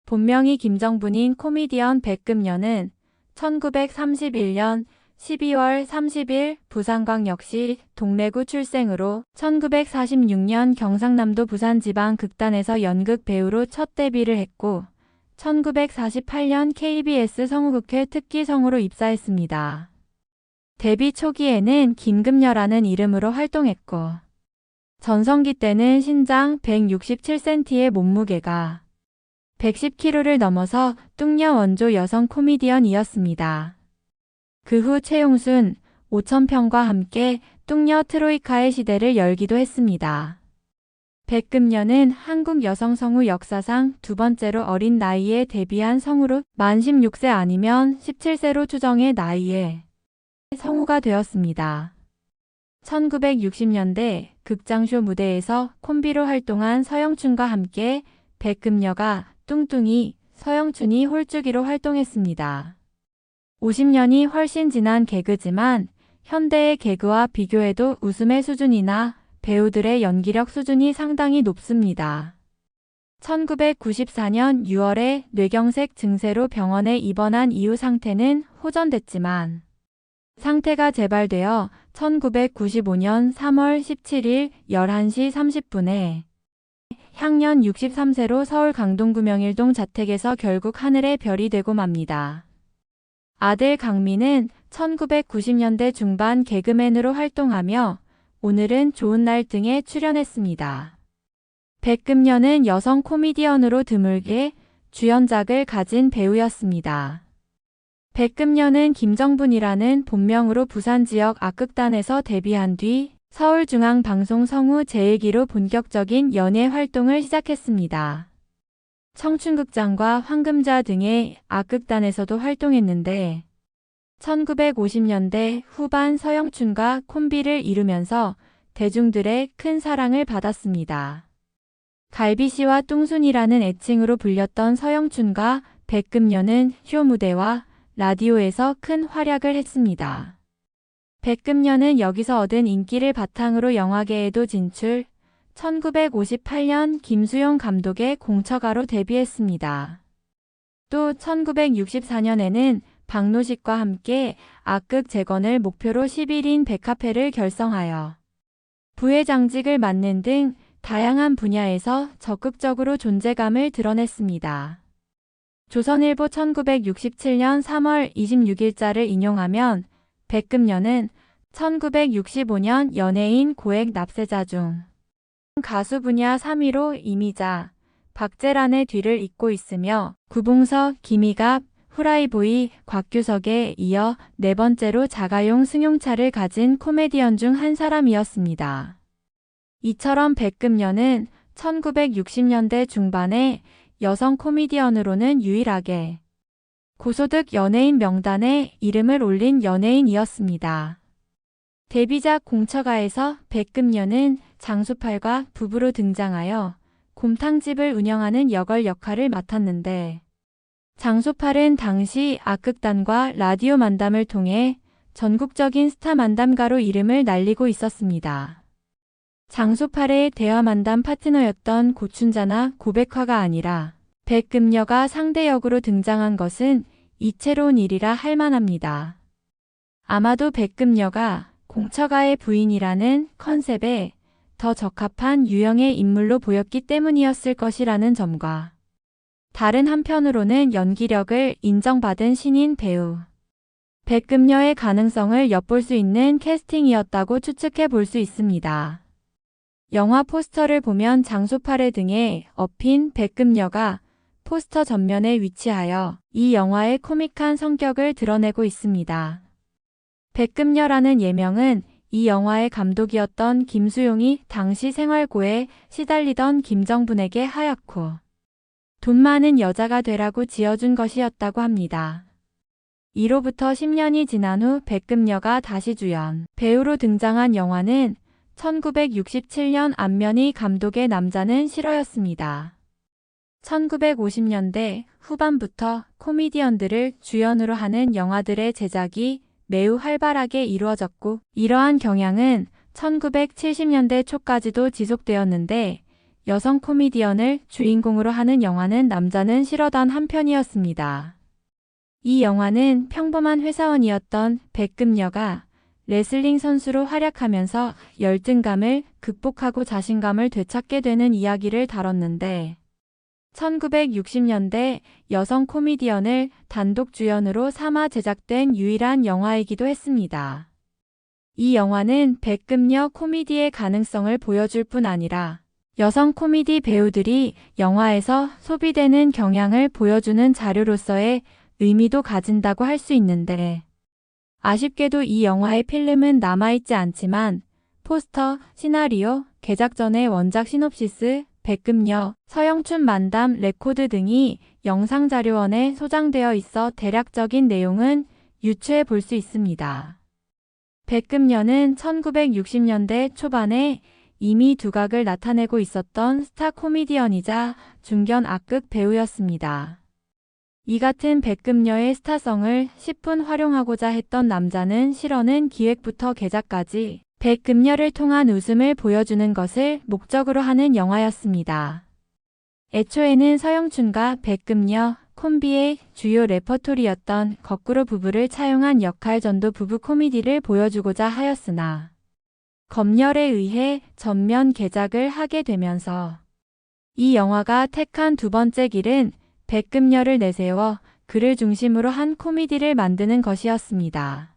본명이 김정분인 코미디언 백금녀는 1931년 12월 30일 부산광역시 동래구 출생으로 1946년 경상남도 부산지방 극단에서 연극 배우로 첫 데뷔를 했고 1948년 KBS 성우극회 특기성우로 입사했습니다. 데뷔 초기에는 김금녀라는 이름으로 활동했고 전성기 때는 신장 167cm의 몸무게가 110kg를 넘어서 뚱녀 원조 여성 코미디언이었습니다. 그 후 최용순, 오천평과 함께 뚱녀 트로이카의 시대를 열기도 했습니다. 백금녀는 한국 여성 성우 역사상 두 번째로 어린 나이에 데뷔한 성우로 만 16세 아니면 17세로 추정의 나이에 성우가 되었습니다. 1960년대 극장쇼 무대에서 콤비로 활동한 서영춘과 함께 백금녀가 뚱뚱이, 서영춘이 홀쭉이로 활동했습니다. 50년이 훨씬 지난 개그지만 현대의 개그와 비교해도 웃음의 수준이나 배우들의 연기력 수준이 상당히 높습니다. 1994년 6월에 뇌경색 증세로 병원에 입원한 이후 상태는 호전됐지만 상태가 재발되어 1995년 3월 17일 11시 30분에 향년 63세로 서울 강동구 명일동 자택에서 결국 하늘의 별이 되고 맙니다. 아들 강민은 1990년대 중반 개그맨으로 활동하며 오늘은 좋은 날 등에 출연했습니다. 백금녀는 여성 코미디언으로 드물게 주연작을 가진 배우였습니다. 백금녀는 김정분이라는 본명으로 부산 지역 악극단에서 데뷔한 뒤 서울중앙방송 성우 제1기로 본격적인 연예 활동을 시작했습니다. 청춘극장과 황금자 등의 악극단에서도 활동했는데 1950년대 후반 서영춘과 콤비를 이루면서 대중들의 큰 사랑을 받았습니다. 갈비씨와 뚱순이라는 애칭으로 불렸던 서영춘과 백금녀는 쇼 무대와 라디오에서 큰 활약을 했습니다. 백금녀는 여기서 얻은 인기를 바탕으로 영화계에도 진출, 1958년 김수용 감독의 공처가로 데뷔했습니다. 또 1964년에는 박노식과 함께 악극 재건을 목표로 11인 백화패를 결성하여 부회장직을 맡는 등 다양한 분야에서 적극적으로 존재감을 드러냈습니다. 조선일보 1967년 3월 26일자를 인용하면 백금녀는 1965년 연예인 고액 납세자 중 가수 분야 3위로 이미자, 박재란의 뒤를 잇고 있으며 구봉석, 김희갑, 후라이보이, 곽규석에 이어 네 번째로 자가용 승용차를 가진 코미디언 중 한 사람이었습니다. 이처럼 백금녀는 1960년대 중반에 여성 코미디언으로는 유일하게 고소득 연예인 명단에 이름을 올린 연예인이었습니다. 데뷔작 공처가에서 백금녀는 장수팔과 부부로 등장하여 곰탕집을 운영하는 여걸 역할을 맡았는데 장수팔은 당시 악극단과 라디오 만담을 통해 전국적인 스타 만담가로 이름을 날리고 있었습니다. 장수팔의 대화 만담 파트너였던 고춘자나 고백화가 아니라 백금녀가 상대 역으로 등장한 것은 이채로운 일이라 할 만합니다. 아마도 백금녀가 공처가의 부인이라는 컨셉에 더 적합한 유형의 인물로 보였기 때문이었을 것이라는 점과 다른 한편으로는 연기력을 인정받은 신인 배우 백금녀의 가능성을 엿볼 수 있는 캐스팅이었다고 추측해 볼 수 있습니다. 영화 포스터를 보면 장수팔의 등에 업힌 백금녀가 포스터 전면에 위치하여 이 영화의 코믹한 성격을 드러내고 있습니다. 백금녀라는 예명은 이 영화의 감독이었던 김수용이 당시 생활고에 시달리던 김정분에게 하얗고 돈 많은 여자가 되라고 지어준 것이었다고 합니다. 이로부터 10년이 지난 후 백금녀가 다시 주연, 배우로 등장한 영화는 1967년 안면희 감독의 남자는 싫어였습니다. 1950년대 후반부터 코미디언들을 주연으로 하는 영화들의 제작이 매우 활발하게 이루어졌고 이러한 경향은 1970년대 초까지도 지속되었는데 여성 코미디언을 주인공으로 하는 영화는 남자는 싫어단 한 편이었습니다. 이 영화는 평범한 회사원이었던 백금녀가 레슬링 선수로 활약하면서 열등감을 극복하고 자신감을 되찾게 되는 이야기를 다뤘는데 1960년대 여성 코미디언을 단독 주연으로 삼아 제작된 유일한 영화이기도 했습니다. 이 영화는 백금녀 코미디의 가능성을 보여줄 뿐 아니라 여성 코미디 배우들이 영화에서 소비되는 경향을 보여주는 자료로서의 의미도 가진다고 할 수 있는데 아쉽게도 이 영화의 필름은 남아있지 않지만 포스터, 시나리오, 개작전의 원작 시놉시스, 백금녀, 서영춘 만담, 레코드 등이 영상자료원에 소장되어 있어 대략적인 내용은 유추해 볼 수 있습니다. 백금녀는 1960년대 초반에 이미 두각을 나타내고 있었던 스타 코미디언이자 중견 악극 배우였습니다. 이 같은 백금녀의 스타성을 10분 활용하고자 했던 남자는 싫어는 기획부터 개작까지 백금녀를 통한 웃음을 보여주는 것을 목적으로 하는 영화였습니다. 애초에는 서영춘과 백금녀 콤비의 주요 레퍼토리였던 거꾸로 부부를 차용한 역할 전도 부부 코미디를 보여주고자 하였으나 검열에 의해 전면 개작을 하게 되면서 이 영화가 택한 두 번째 길은 백금녀를 내세워 그를 중심으로 한 코미디를 만드는 것이었습니다.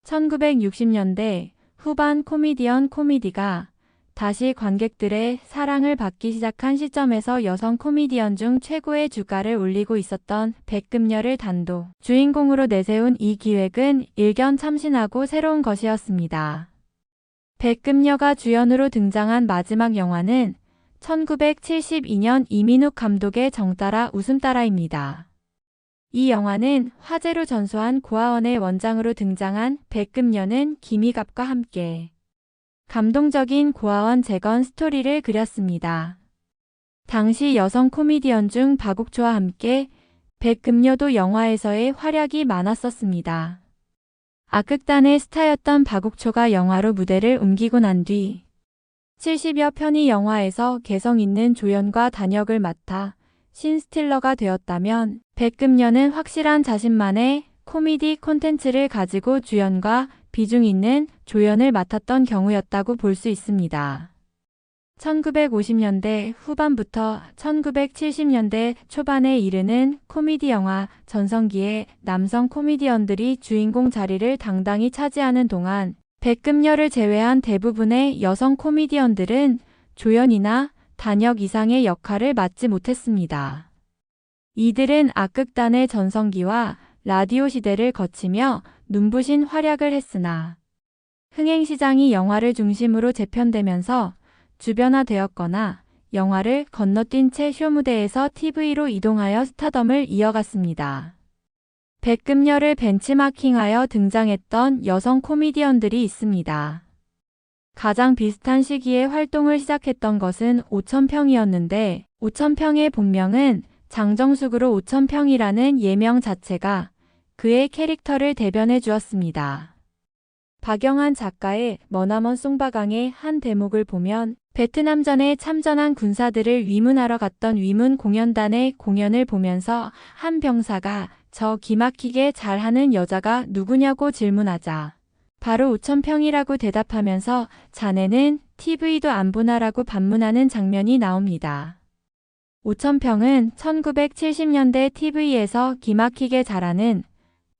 1960년대 후반 코미디언 코미디가 다시 관객들의 사랑을 받기 시작한 시점에서 여성 코미디언 중 최고의 주가를 올리고 있었던 백금녀를 단독 주인공으로 내세운 이 기획은 일견참신하고 새로운 것이었습니다. 백금녀가 주연으로 등장한 마지막 영화는 1972년 이민욱 감독의 정따라 웃음따라입니다. 이 영화는 화제로 전소한 고아원의 원장으로 등장한 백금녀는 김희갑과 함께 감동적인 고아원 재건 스토리를 그렸습니다. 당시 여성 코미디언 중 박옥초와 함께 백금녀도 영화에서의 활약이 많았었습니다. 악극단의 스타였던 박옥초가 영화로 무대를 옮기고 난 뒤 70여 편의 영화에서 개성 있는 조연과 단역을 맡아 신스틸러가 되었다면 백금녀는 확실한 자신만의 코미디 콘텐츠를 가지고 주연과 비중 있는 조연을 맡았던 경우였다고 볼 수 있습니다. 1950년대 후반부터 1970년대 초반에 이르는 코미디 영화 전성기에 남성 코미디언들이 주인공 자리를 당당히 차지하는 동안 백금녀를 제외한 대부분의 여성 코미디언들은 조연이나 단역 이상의 역할을 맡지 못했습니다. 이들은 악극단의 전성기와 라디오 시대를 거치며 눈부신 활약을 했으나 흥행시장이 영화를 중심으로 재편되면서 주변화되었거나 영화를 건너뛴 채 쇼무대에서 TV로 이동하여 스타덤을 이어갔습니다. 백금녀를 벤치마킹하여 등장했던 여성 코미디언들이 있습니다. 가장 비슷한 시기에 활동을 시작했던 것은 오천평이었는데 오천평의 본명은 장정숙으로 오천평이라는 예명 자체가 그의 캐릭터를 대변해 주었습니다. 박영한 작가의 머나먼 송바강의 한 대목을 보면 베트남전에 참전한 군사들을 위문하러 갔던 위문 공연단의 공연을 보면서 한 병사가 저 기막히게 잘하는 여자가 누구냐고 질문하자 바로 오천평이라고 대답하면서 자네는 TV도 안 보나라고 반문하는 장면이 나옵니다. 오천평은 1970년대 TV에서 기막히게 잘하는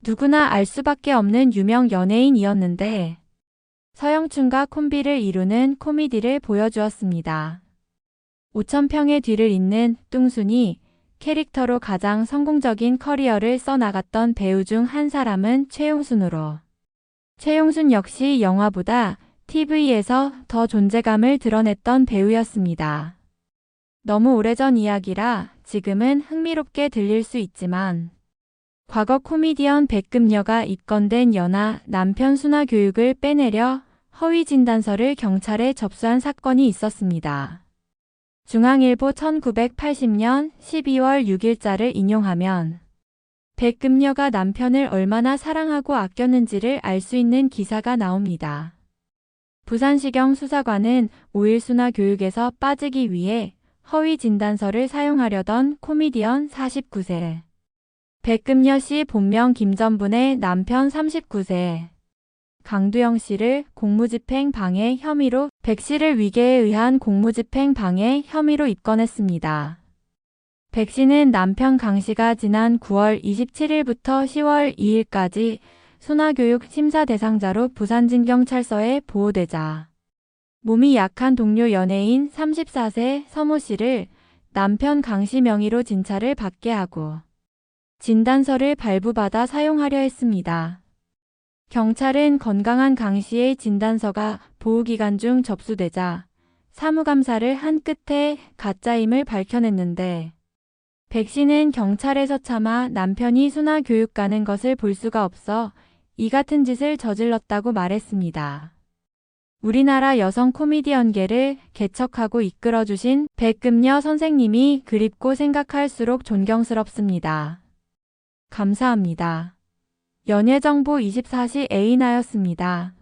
누구나 알 수밖에 없는 유명 연예인이었는데 서영춘과 콤비를 이루는 코미디를 보여주었습니다. 오천평의 뒤를 잇는 뚱순이 캐릭터로 가장 성공적인 커리어를 써나갔던 배우 중 한 사람은 최용순으로 최용순 역시 영화보다 TV에서 더 존재감을 드러냈던 배우였습니다. 너무 오래전 이야기라 지금은 흥미롭게 들릴 수 있지만 과거 코미디언 백금녀가 입건된 연하 남편 순화 교육을 빼내려 허위 진단서를 경찰에 접수한 사건이 있었습니다. 중앙일보 1980년 12월 6일자를 인용하면 백금녀가 남편을 얼마나 사랑하고 아꼈는지를 알 수 있는 기사가 나옵니다. 부산시경 수사관은 5일 순화 교육에서 빠지기 위해 허위 진단서를 사용하려던 코미디언 49세 백금여 씨 본명 김전분의 남편 39세 강두영 씨를 공무집행 방해 혐의로 백 씨를 위계에 의한 공무집행 방해 혐의로 입건했습니다. 백 씨는 남편 강 씨가 지난 9월 27일부터 10월 2일까지 순화교육 심사 대상자로 부산진경찰서에 보호되자 몸이 약한 동료 연예인 34세 서모 씨를 남편 강 씨 명의로 진찰을 받게 하고 진단서를 발부받아 사용하려 했습니다. 경찰은 건강한 강 씨의 진단서가 보호기간 중 접수되자 사무감사를 한 끝에 가짜임을 밝혀냈는데 백 씨는 경찰에서 차마 남편이 순화교육 가는 것을 볼 수가 없어 이 같은 짓을 저질렀다고 말했습니다. 우리나라 여성 코미디언계를 개척하고 이끌어주신 백금여 선생님이 그립고 생각할수록 존경스럽습니다. 감사합니다. 연예정보 24시 에이나였습니다.